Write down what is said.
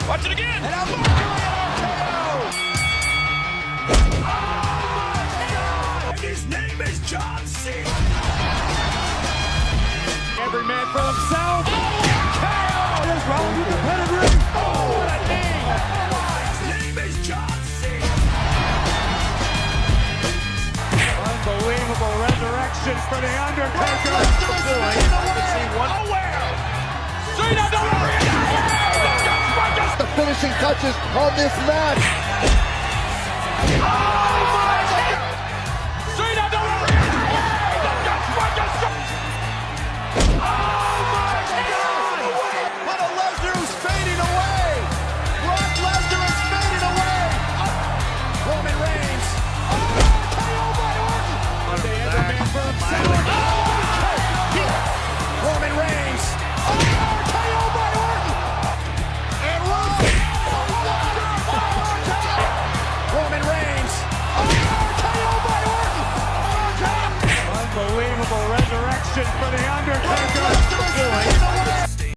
Watch it again. And a RKO. Oh my God! And his name is John Cena. Every man for himself. KO. It is Rollins with the pedigree. Oh, what a name! His name is John Cena. Unbelievable resurrection for the Undertaker. Nowhere. Cena don't The finishing touches on this match. Cena don't But a Lesnar who's fading away. Brock Lesnar is fading away. Roman Reigns. KO by Orton. Every man for himself. Roman Reigns. KO by Orton. And Roman Reigns. KO by Orton. Unbelievable resurrection for the Undertaker.